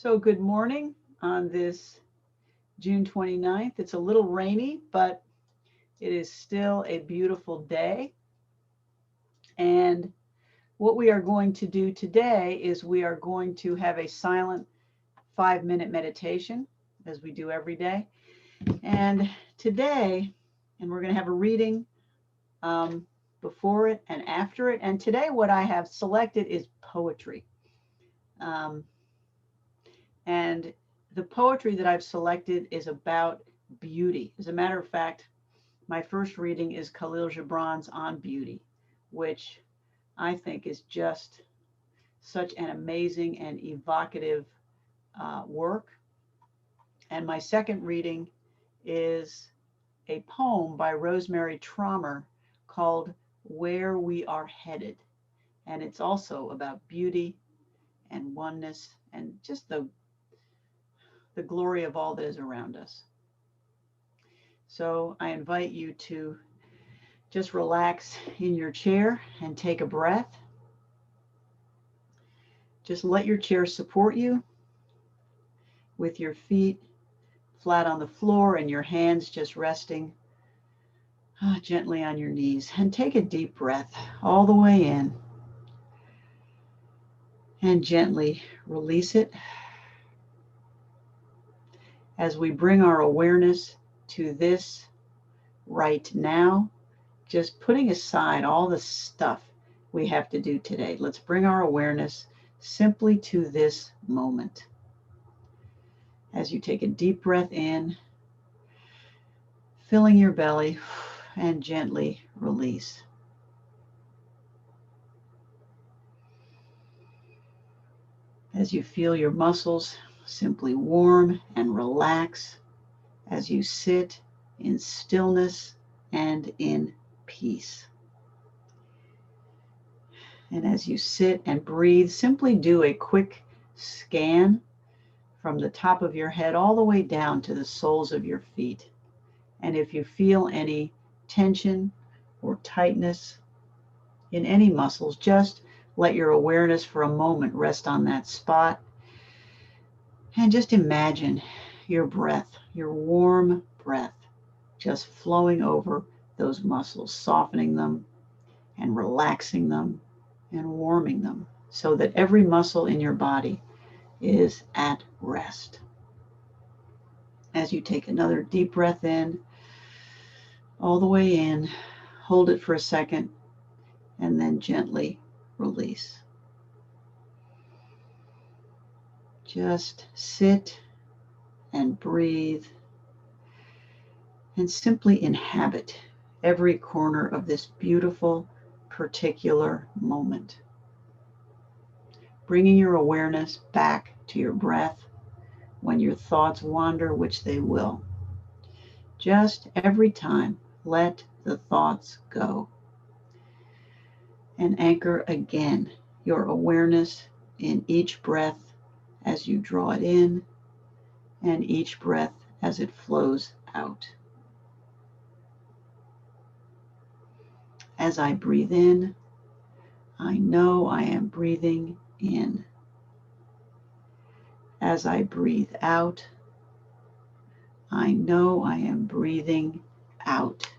So good morning on this June 29th. It's a little rainy, but it is still a beautiful day. And what we are going to do today is we are going to have a silent 5-minute meditation, as we do every day. And today, and we're going to have a reading before it and after it. And today what I have selected is poetry. And the poetry that I've selected is about beauty. As a matter of fact, my first reading is Kahlil Gibran's On Beauty, which I think is just such an amazing and evocative work. And my second reading is a poem by Rosemary Trommer called Where We Are Headed. And it's also about beauty and oneness and just the glory of all that is around us. So I invite you to just relax in your chair and take a breath. Just let your chair support you with your feet flat on the floor and your hands just resting gently on your knees. And take a deep breath all the way in and gently release it as we bring our awareness to this right now, just putting aside all the stuff we have to do today. Let's bring our awareness simply to this moment. As you take a deep breath in, filling your belly, and gently release. As you feel your muscles simply warm and relax as you sit in stillness and in peace. And as you sit and breathe, simply do a quick scan from the top of your head all the way down to the soles of your feet. And if you feel any tension or tightness in any muscles, just let your awareness for a moment rest on that spot. And just imagine your breath, your warm breath, just flowing over those muscles, softening them and relaxing them and warming them so that every muscle in your body is at rest. As you take another deep breath in, all the way in, hold it for a second, and then gently release. Just sit and breathe and simply inhabit every corner of this beautiful, particular moment. Bringing your awareness back to your breath when your thoughts wander, which they will. Just every time, let the thoughts go. And anchor again your awareness in each breath as you draw it in and each breath as it flows out. As I breathe in, I know I am breathing in. As I breathe out, I know I am breathing out.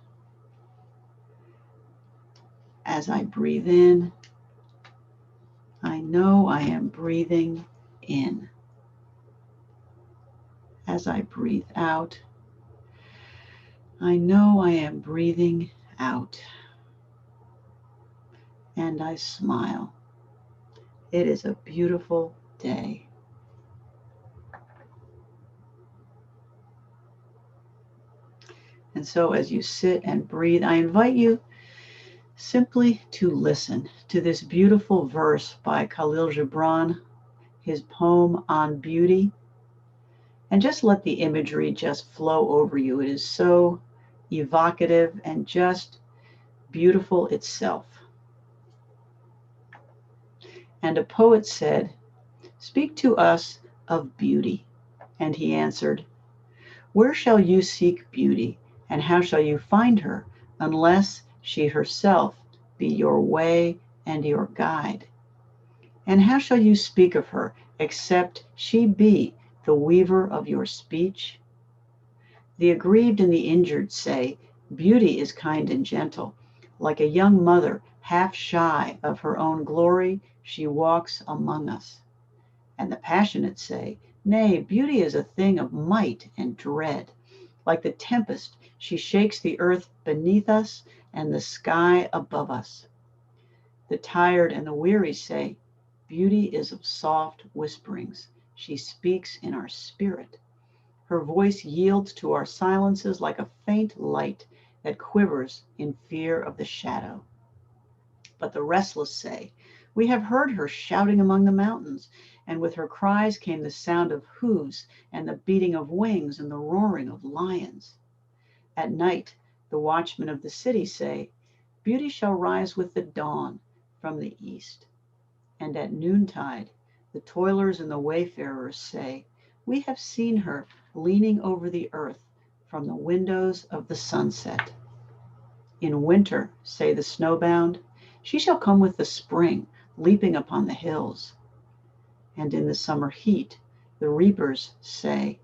As I breathe in, I know I am breathing in. As I breathe out, I know I am breathing out. And I smile. It is a beautiful day. And so as you sit and breathe, I invite you simply to listen to this beautiful verse by Kahlil Gibran, his poem On Beauty, and just let the imagery just flow over you. It is so evocative and just beautiful itself. And a poet said, "Speak to us of beauty." And he answered, "Where shall you seek beauty, and how shall you find her, unless she herself be your way and your guide? And how shall you speak of her except she be the weaver of your speech? The aggrieved and the injured say, beauty is kind and gentle. Like a young mother, half shy of her own glory, she walks among us. And the passionate say, nay, beauty is a thing of might and dread. Like the tempest, she shakes the earth beneath us and the sky above us. The tired and the weary say, beauty is of soft whisperings. She speaks in our spirit. Her voice yields to our silences like a faint light that quivers in fear of the shadow. But the restless say, we have heard her shouting among the mountains, and with her cries came the sound of hoofs and the beating of wings and the roaring of lions. At night, the watchmen of the city say, beauty shall rise with the dawn from the east. And at noontide, the toilers and the wayfarers say, we have seen her leaning over the earth from the windows of the sunset. In winter, say the snowbound, she shall come with the spring, leaping upon the hills. And in the summer heat, the reapers say,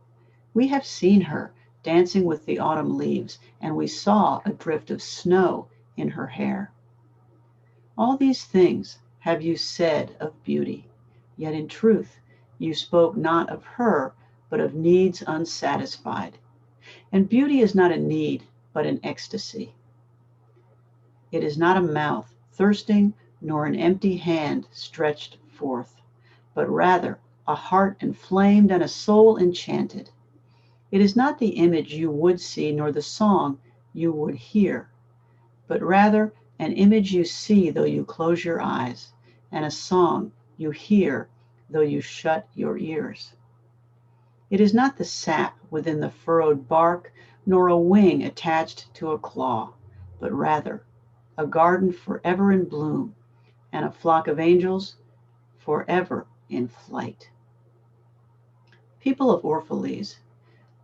we have seen her dancing with the autumn leaves, and we saw a drift of snow in her hair. All these things have you said of beauty, yet in truth you spoke not of her, but of needs unsatisfied. And beauty is not a need, but an ecstasy. It is not a mouth thirsting, nor an empty hand stretched forth, but rather a heart inflamed and a soul enchanted. It is not the image you would see, nor the song you would hear, but rather an image you see though you close your eyes, and a song you hear though you shut your ears. It is not the sap within the furrowed bark, nor a wing attached to a claw, but rather a garden forever in bloom, and a flock of angels forever in flight. People of Orphalese,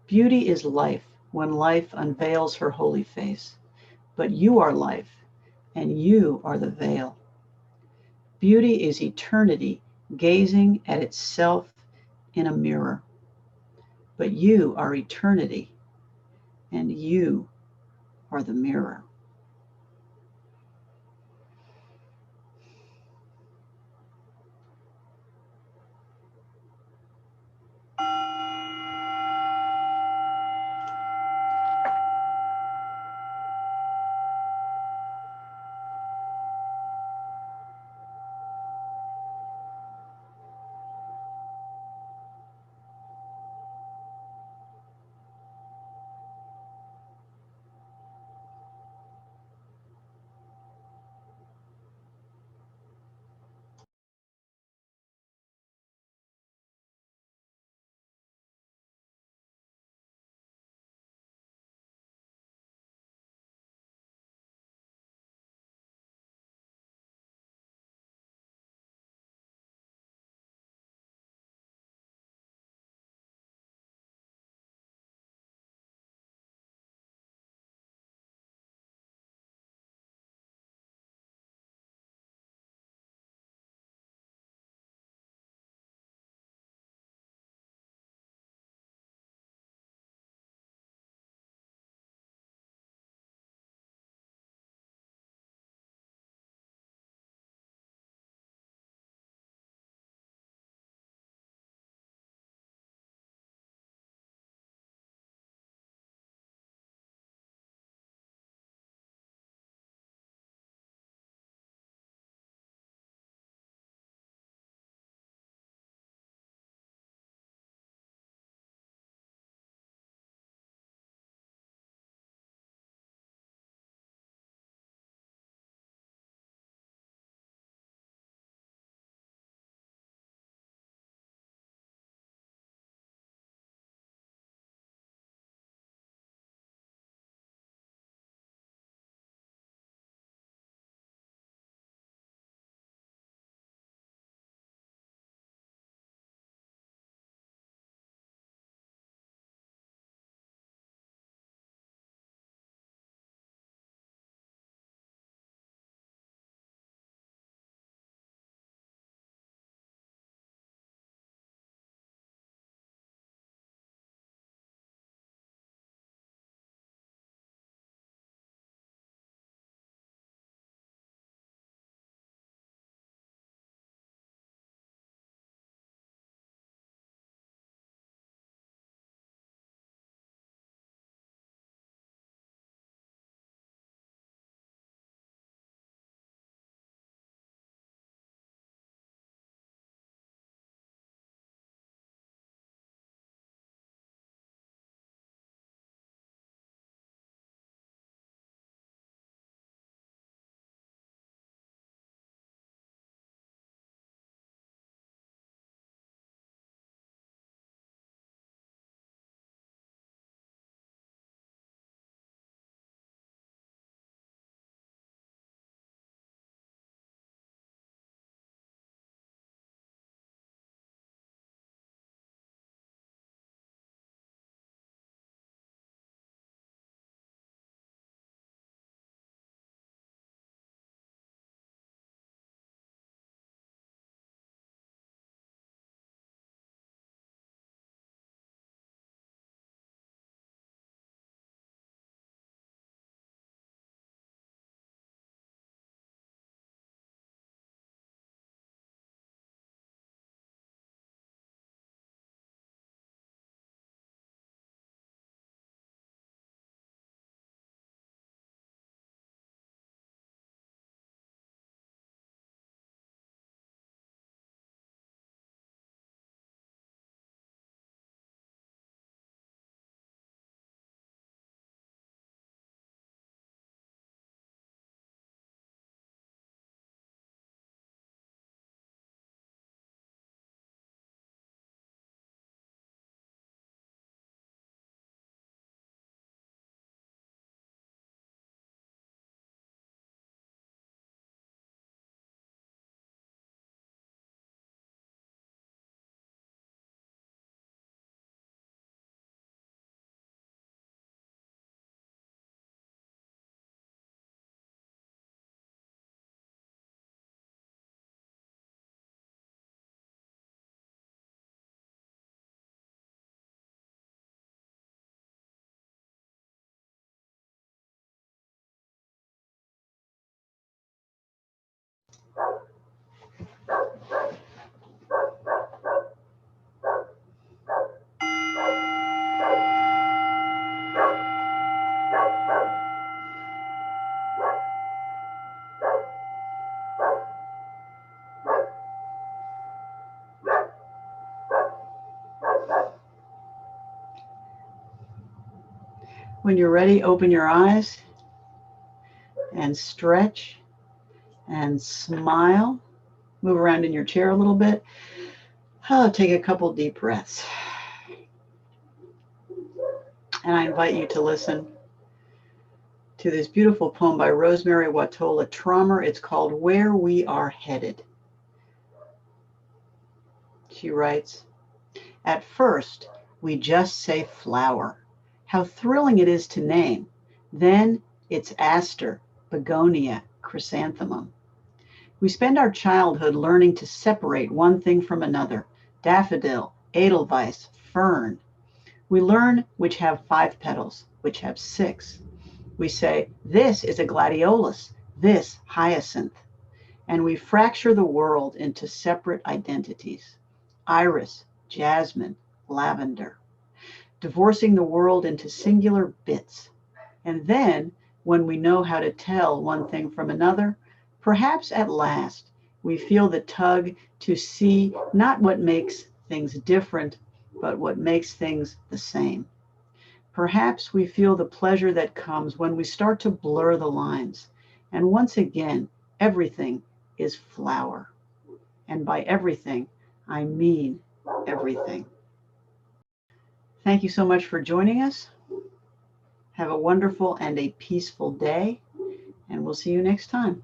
beauty is life when life unveils her holy face, but you are life, and you are the veil. Beauty is eternity gazing at itself in a mirror, but you are eternity, and you are the mirror. When you're ready, open your eyes and stretch and smile. Move around in your chair a little bit. Take a couple deep breaths. And I invite you to listen to this beautiful poem by Rosemary Trommer. It's called Where We Are Headed. She writes, "At first, we just say flower. How thrilling it is to name. Then it's aster, begonia, chrysanthemum. We spend our childhood learning to separate one thing from another, daffodil, edelweiss, fern. We learn which have 5 petals, which have 6. We say, this is a gladiolus, this hyacinth. And we fracture the world into separate identities, iris, jasmine, lavender, divorcing the world into singular bits. And then, when we know how to tell one thing from another, perhaps at last we feel the tug to see not what makes things different, but what makes things the same. Perhaps we feel the pleasure that comes when we start to blur the lines. And once again, everything is flower. And by everything, I mean everything." Thank you so much for joining us. Have a wonderful and a peaceful day, and we'll see you next time.